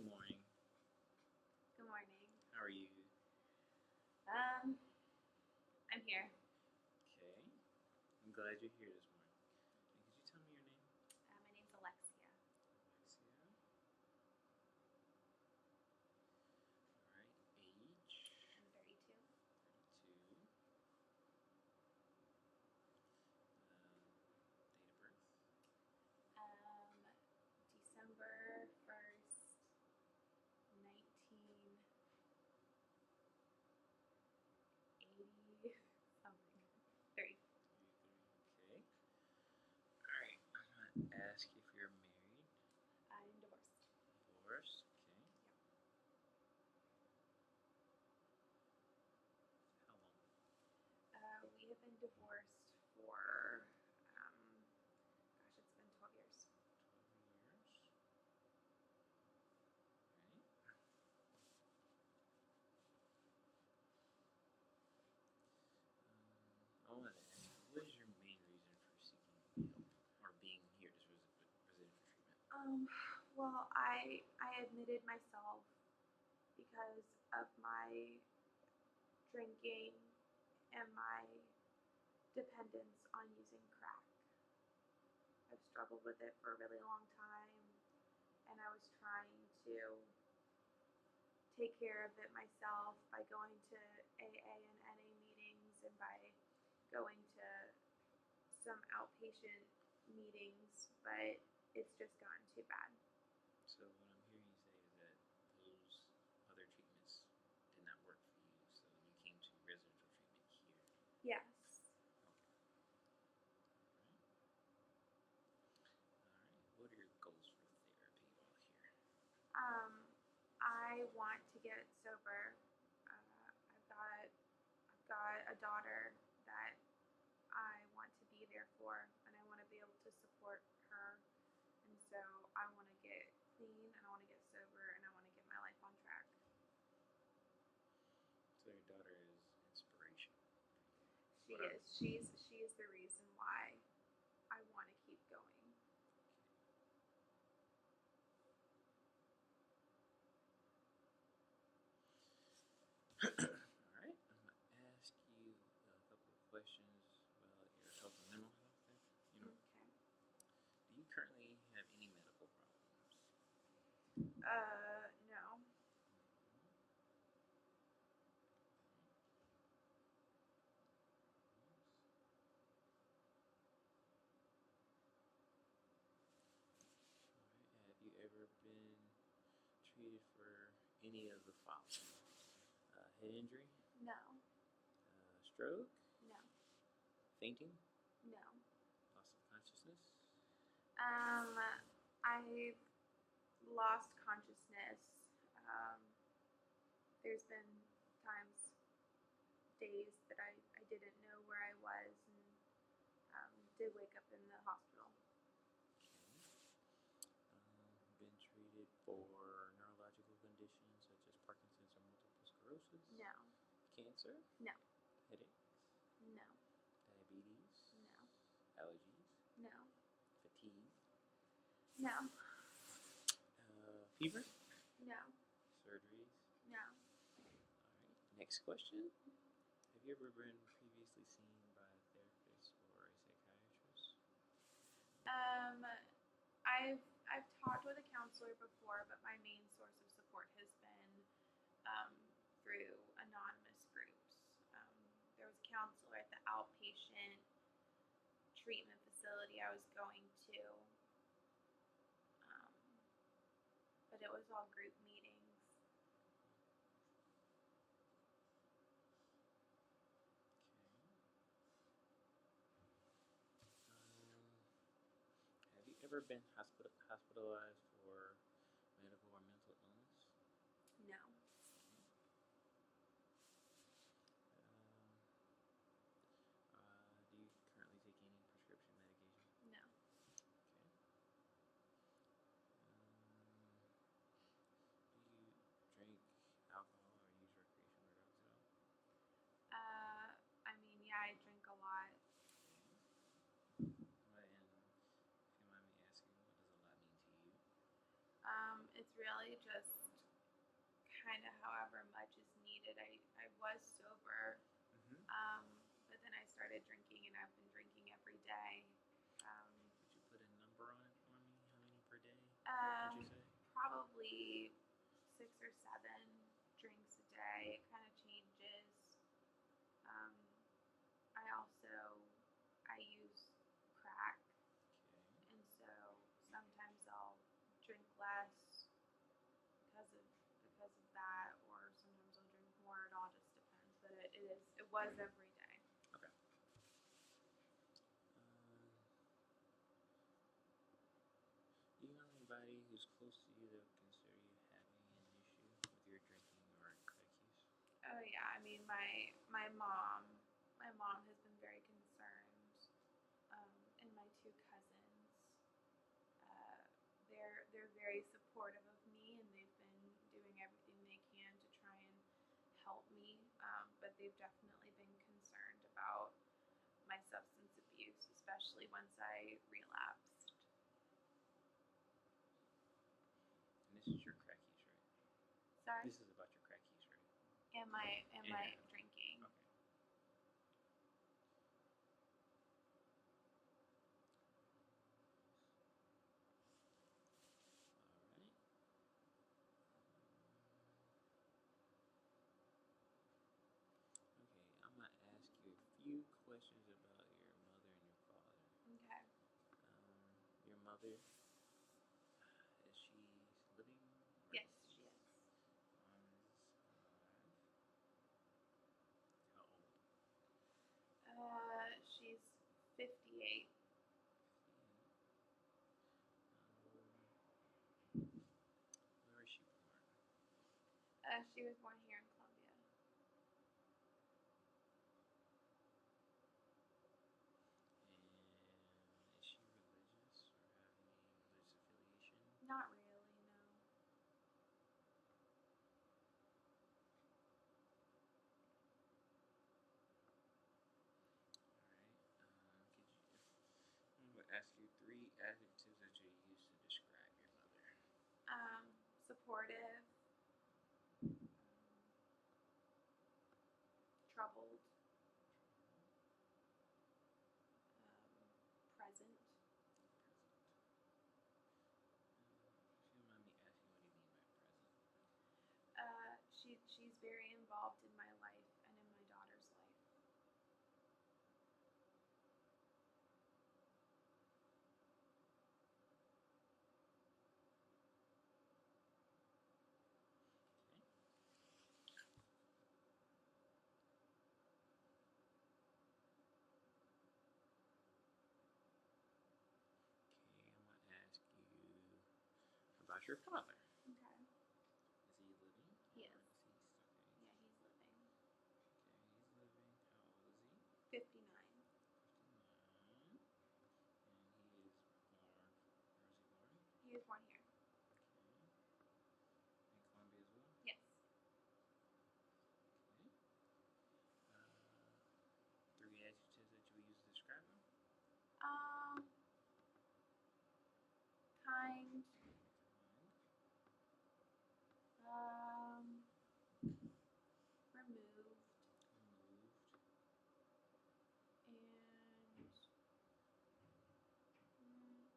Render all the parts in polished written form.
morning. Good morning. How are you? I'm here. Okay. I'm glad you're here this morning. And could you tell me your name? My name's Alexia. Alexia. All right. Age? I'm 32. 32. Date of birth? December 1st, 1980 something. 3. 33. Okay. All right. I'm gonna ask if you're married. I'm divorced. Divorced. Okay. Yep. How long? We have been divorced for, it's been 12 years. 12 years. Right. I want to ask you, what is your main reason for seeking help or being here as residential treatment? Well, I admitted myself because of my drinking and my dependence on using crack. I've struggled with it for a really long time, and I was trying to take care of it myself by going to AA and NA meetings and by going to some outpatient meetings, but it's just gotten too bad. So what I'm hearing you say is that those other treatments did not work for you, so you came to residential treatment here. Yes. Okay. All right. What are your goals for therapy while here? I want to get sober. I've got a daughter that I want to be there for, and I want to be able to support her. And so I want to get clean, and I want to get sober, and I want to get my life on track. So your daughter is inspiration. She is. She is the reason why I want to keep going. All right. I'm gonna ask you a couple of questions about your health and mental health. Okay. Do you currently have any medical problems? No. Alright, have you ever been treated for any of the following? Head injury? No. Stroke? No. Fainting? No. Loss of consciousness? I've lost consciousness. There's been times, days that I didn't know where I was, and did wake up in the hospital. Been treated for neurological conditions such as Parkinson's or multiple sclerosis? No. Cancer? No. Headaches? No. Diabetes? No. Allergies? No. Fatigue? No. Fever? No. Surgeries? No. Alright, next question. Have you ever been previously seen by a therapist or a psychiatrist? I've talked with a counselor before, but my main source of support has been through anonymous groups. There was a counselor at the outpatient treatment facility I was going to, but it was all group meetings. Have you ever been hospitalized for medical or mental illness? No. Do you currently take any prescription medication? No. Okay. Do you drink alcohol or use recreational drugs at all? I drink a lot. And if you mind me asking, what does a lot mean to you? really just kind of however much is needed. I was sober, Mm-hmm. but then I started drinking, and I've been drinking every day. Um, Could you put a number on it for me? How many per day um, would you say? Probably 6 or 7 drinks a day. It kind of changes. Um, I also I use crack, Okay. and so sometimes I'll drink less because of that, or sometimes I'll drink more. It all just depends. But it was every day. Okay. Do you know anybody who's close to you that would consider you having an issue with your drinking or crack use? Oh yeah, I mean my mom has been very concerned, and my 2 cousins. Uh, they're very supportive of me, and they've been doing everything they can to try and help me. But they've definitely been concerned about my substance abuse, especially once I relapsed. And this is your crack use, right? Sorry, This is about your crack use, right? am I Yeah. drinking? Okay. All right. Okay, I'm gonna ask you a few questions about your mother and your father. Okay. Your mother, is she living or Yes, she deceased? is. Alive. How old? She's 58. Where was she born? She was born here in Columbia. And is she religious or have any religious affiliation? Not really, no. All right. I'm gonna ask you 3 adjectives that you use to describe your mother. Supportive, troubled, present. If you don't mind me asking, what do you mean by present? She's very involved in my life and in my daughter's life. Okay. Okay, I'm gonna ask you about your father. Okay. Is he living He or is. deceased? Okay. Yeah, he's living. Okay, he's living. How old is he? 59. 59. And he is born. Where was he born? He was born here. Okay. In Colombia as well? Yes. Okay. 3 adjectives that you would use to describe him? Um, Kind. Kind. Removed. Removed. And mm,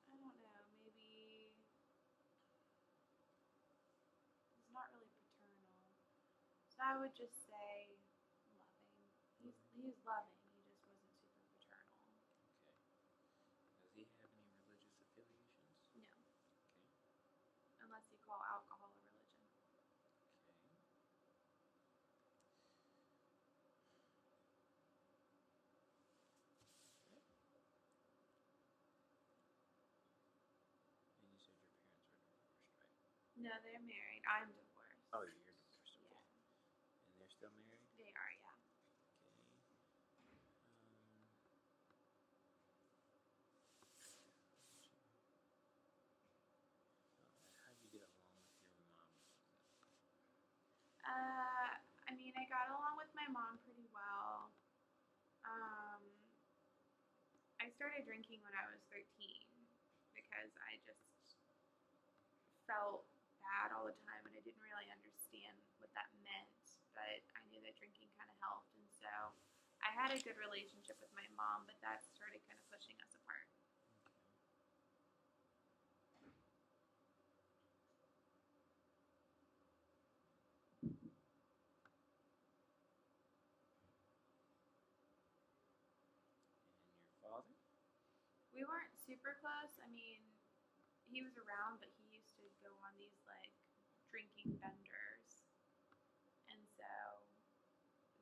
I don't know, maybe he's not really paternal. So I would just say loving. He's loving. He just wasn't super paternal. Okay. Does he have any religious affiliations? No, Okay. unless you call alcohol a religion. Okay. Okay. And you said your parents are divorced, right? No, they're married. I'm divorced. Oh, you're divorced. Okay. Yeah, And they're still married? they are. Yeah. Okay. How do you get along with your mom? I mean, I got along with my mom pretty well. Um, I started drinking when I was 13. felt bad all the time, and I didn't really understand what that meant, but I knew that drinking kind of helped, and so I had a good relationship with my mom, but that started kind of pushing us apart. And your father? We weren't super close. I mean, he was around, but he used to go on these like drinking benders, and so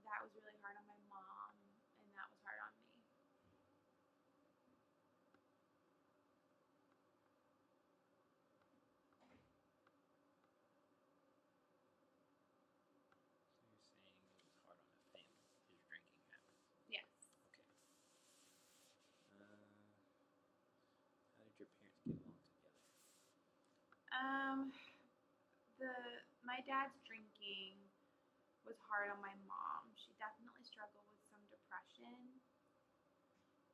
that was really hard on my mom, and that was hard on me. So you're saying it was hard on the family, his drinking habits. Yes. Okay. How did your parents get along together? Um, my dad's drinking was hard on my mom. She definitely struggled with some depression,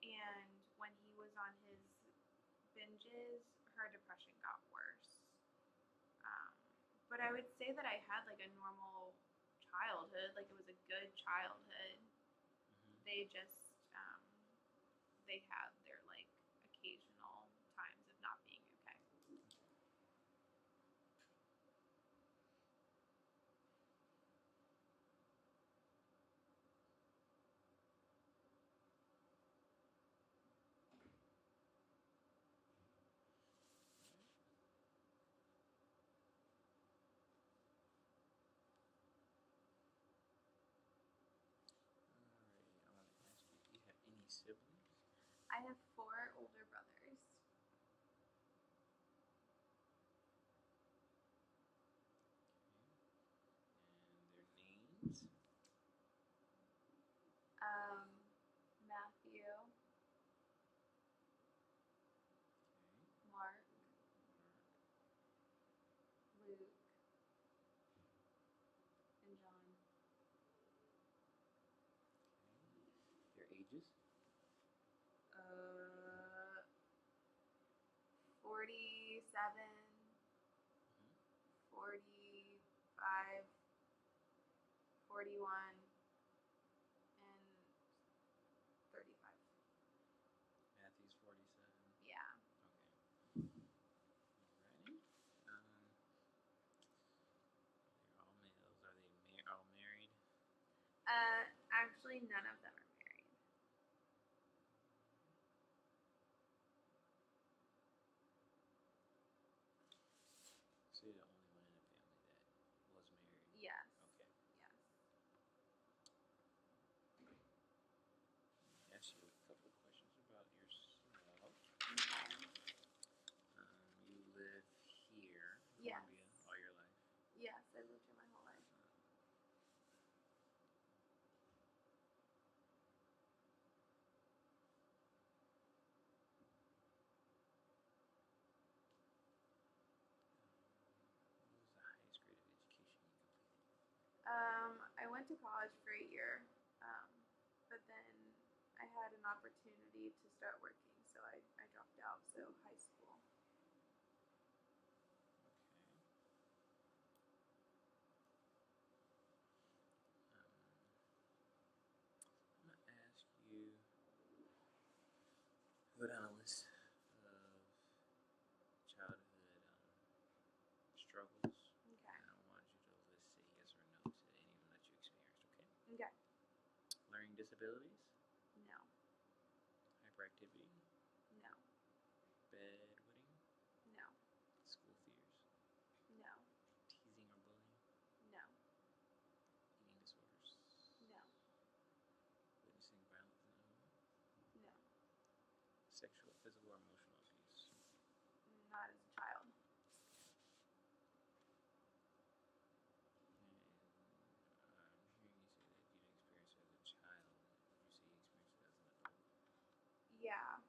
and when he was on his binges, her depression got worse. Um, but I would say that I had like a normal childhood, like it was a good childhood. They just they had their like occasional times of not being okay. Alright, I want to ask you, do you have any siblings? I have 4 older brothers. Okay. And their names? Matthew, Okay. Mark, Mark. Luke, and John. Okay. Their ages? 47, Mm-hmm. 45, 41, and 35. Matthew's 47. Yeah. Okay. Alrighty. They're all males. Are they all married? Actually, none of them are married. So you're the only one in the family that was married? Yes. Okay. Yes. Let me ask you a couple of questions about yourself. Okay. You live here in Yes. Columbia all your life. Yes, I've lived here my whole life. What was the highest grade of education you completed? I went to college for a year, but then I had an opportunity to start working, so I dropped out. So high school. Okay. I'm gonna ask you go down a list of childhood struggles, Okay. and I want you to list say yes or no to any of them that you experienced. Okay. Okay. Learning disabilities, No. hyperactivity, No. bedwetting, No. school fears, No. teasing or bullying, No. eating disorders, No. witnessing violence in the home, No. sexual, physical, or emotional abuse. Not as a child. And I'm hearing you say that you didn't experience it as a child. Would you say you experienced it as an adult? Yeah.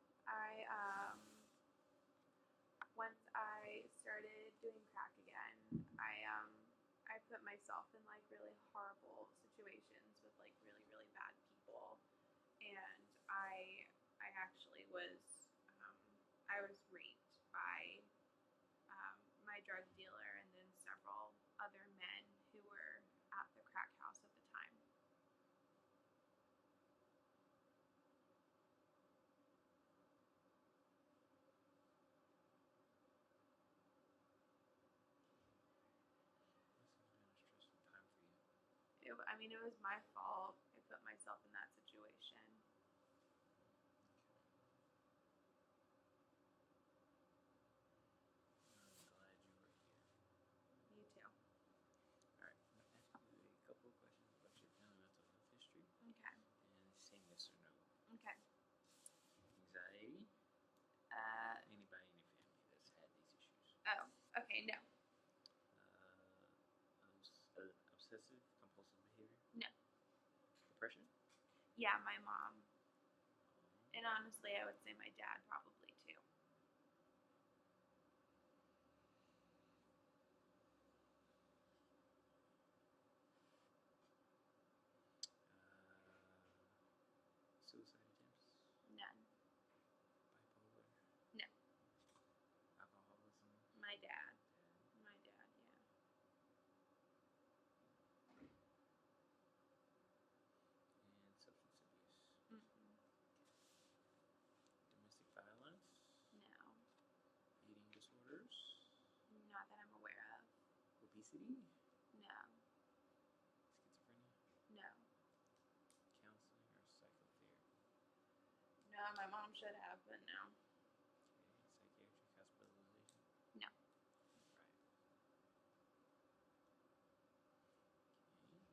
Once I started doing crack again, I put myself in like really horrible situations with like really really bad people, and I actually was I was raped by my drug dealer and then several other men who were at the crack house at the time. This has been a stressful time for you. It was my fault. I put myself in that situation. I'm glad you were here. You too. Alright, I'm going to ask you a couple of questions about your family mental health history. Okay. And say yes or no. Okay. Anxiety? Anybody in your family that's had these issues? Oh, okay, no. Obsessive compulsive behavior? No. Depression? Yeah, my mom. And honestly, I would say my dad probably too. Suicide attempts? None. Bipolar? No. Alcoholism? My dad. My dad, yeah. And substance abuse? Mm-mm. Domestic violence? No. Eating disorders? Not that I'm aware of. Obesity? No. Schizophrenia? No. Counseling or psychotherapy? No, my mom should have, but no. Okay, psychiatric hospitalization? No. Right. Okay.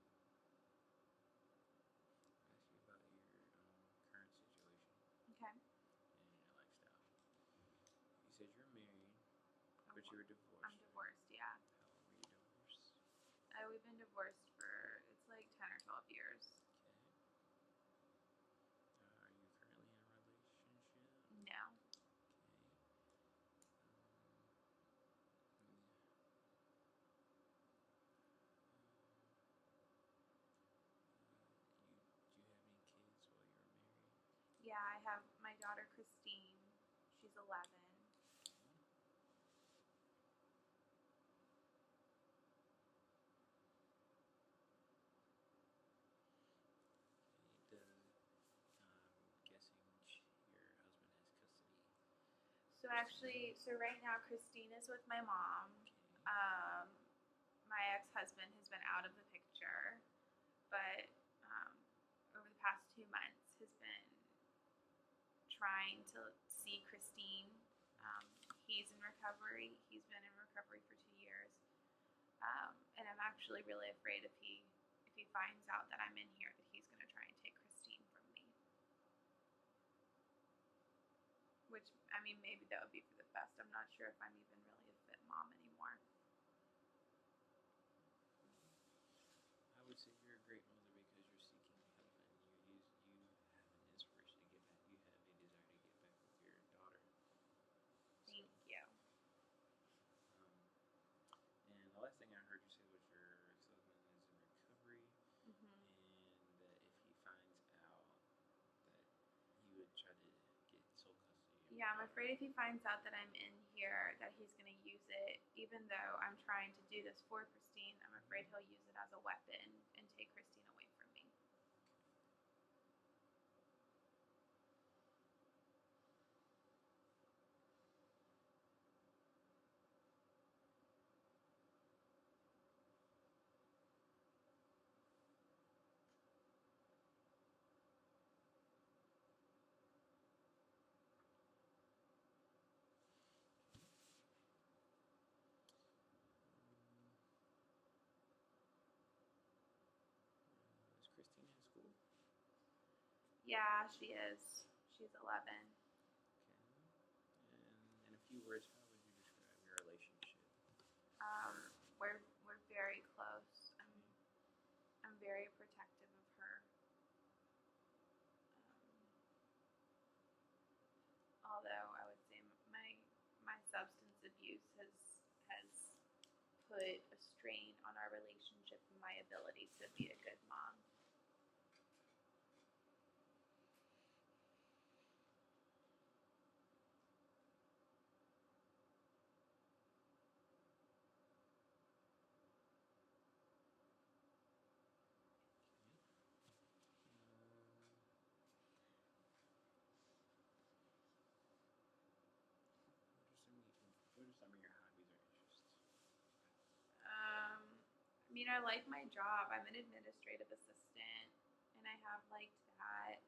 I'll ask you about your current situation Okay. and your lifestyle. You said you're married, but you were divorced. I'm divorced, yeah. How long were you divorced? We've been divorced for, it's like 10 or 12 years. Okay. Are you currently in a relationship? No. Okay. Do you have any kids while you were married? Yeah, I have my daughter Christine. She's 11. Okay. I'm guessing your husband has custody. So actually, right now Christine is with my mom. Okay. My ex-husband has been out of the picture, but over the past 2 months has been trying to see Christine. He's in recovery. He's been in recovery for 2 years, and I'm actually really afraid if he finds out that I'm in here, that he's going to try and take Christine from me. Which, I mean, maybe that would be for the best. I'm not sure if I'm even really a fit mom anymore. I would say you're a great mother because you're seeking help and you have an inspiration to get back. You have a desire to get back with your daughter. Thank you. And the last thing I heard you say was your ex-husband is in recovery, Mm-hmm. and that if he finds out that he would try to get sole custody. Yeah, I'm afraid if he finds out that I'm in here, that he's going to use it. Even though I'm trying to do this for Christine, I'm afraid he'll use it as a weapon and take Christine away from me. Is Christine in school? Yeah, she is. She's 11. Okay. And in a few words, how would you describe your relationship? We're very close. I'm very protective of her. Although I would say my substance abuse has put a strain on our relationship and my ability to be a good mom. some of your hobbies or interests? I mean, I like my job. I'm an administrative assistant, and I have liked that.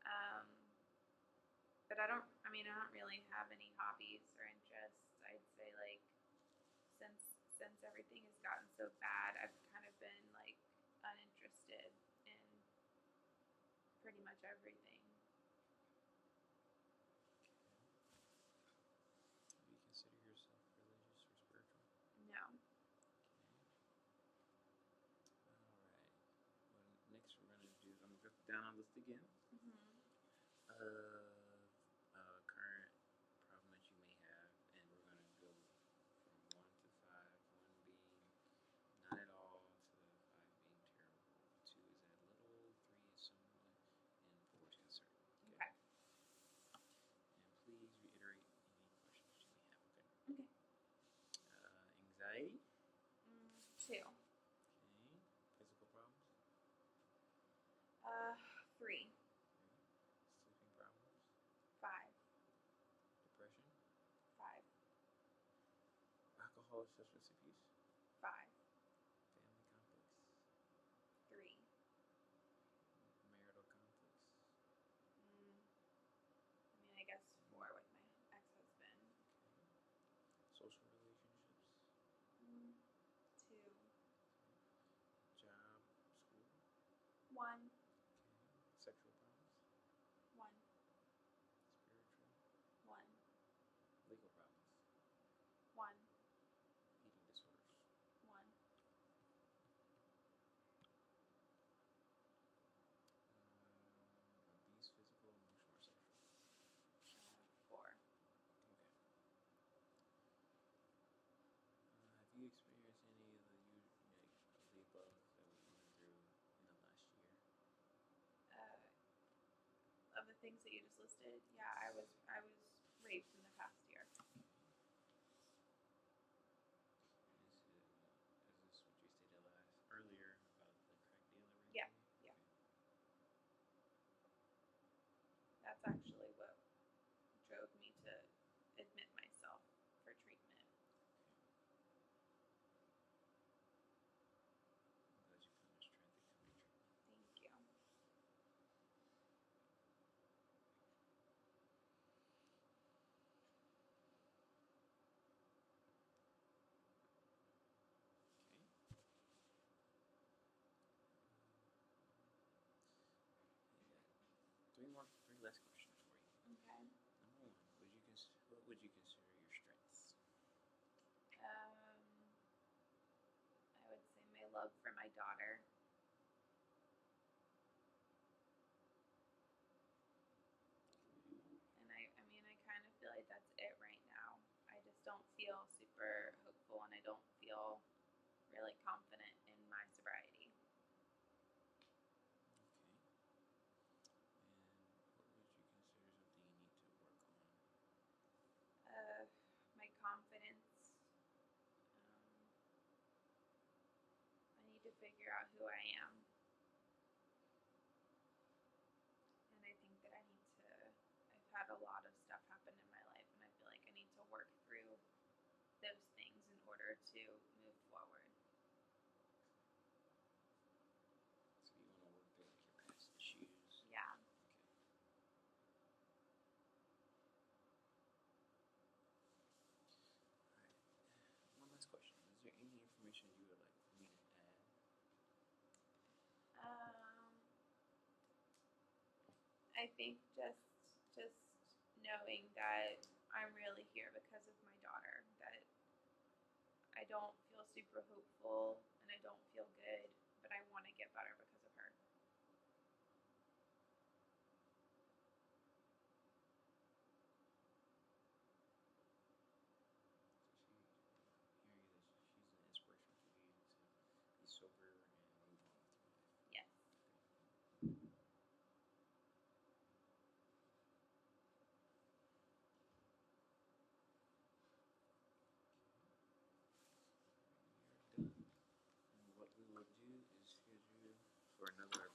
Um, but I mean, I don't really have any hobbies or interests. I'd say like since everything has gotten so bad, I've kind of been like uninterested in pretty much everything. Do you consider yourself religious or spiritual? No. Okay. All right. Well, next we're gonna do. I'm gonna go down on the list again. Mhm. Current problem that you may have, and we're gonna go from 1 to 5. 1 being not at all, to 5 being terrible. 2 is at little, 3 is somewhat, and 4 is concerned. Okay. Okay. And please reiterate any questions you may have. Okay. Okay. Anxiety. 2. Okay. Physical problems. 3. Okay. Sleeping problems. 5. Depression. 5. Alcohol or substance abuse. 5. Family conflicts. 3. Marital conflicts. I mean, I guess 4 with my ex-husband. Okay. Social relationships. 2. Job. School. 1. Okay. Sexual problems. 1. Spiritual. 1. Legal problems. 1. Eating disorders. 1. Abuse, physical, emotional, or sexual. 4. Okay. Have you experienced any of the above that we went through in the last year? Of the things that you just listed, yeah, I was raped in the past year. Is this what you stated earlier about the crack dealer raping Yeah, you? yeah. Okay. That's actually what drove me to admit myself for treatment. I'm glad you put in strength to come to treatment. Thank you. Okay. 3 last questions for you. Okay. Number 1, what would you consider your strengths? I would say my love for my daughter. And I mean, I kind of feel like that's it right now. I just don't feel super hopeful, and I don't feel really confident in my sobriety. Okay. And what would you consider something you need to work on? My confidence. I need to figure out who I am. And I think that I've had a lot of stuff happen in my life, and I feel like I need to work through those things in order to move forward. So you want to work through like your past issues? Yeah. Okay. All right. One last question. Is there any information you would like me to add? I think just knowing that I'm really here because of my daughter, that I don't feel super hopeful and I don't feel good, but I want to get better because of her. So hearing that she's an inspiration for you to be sober and move on with your life. Yes. We are done. And what we will do is schedule for another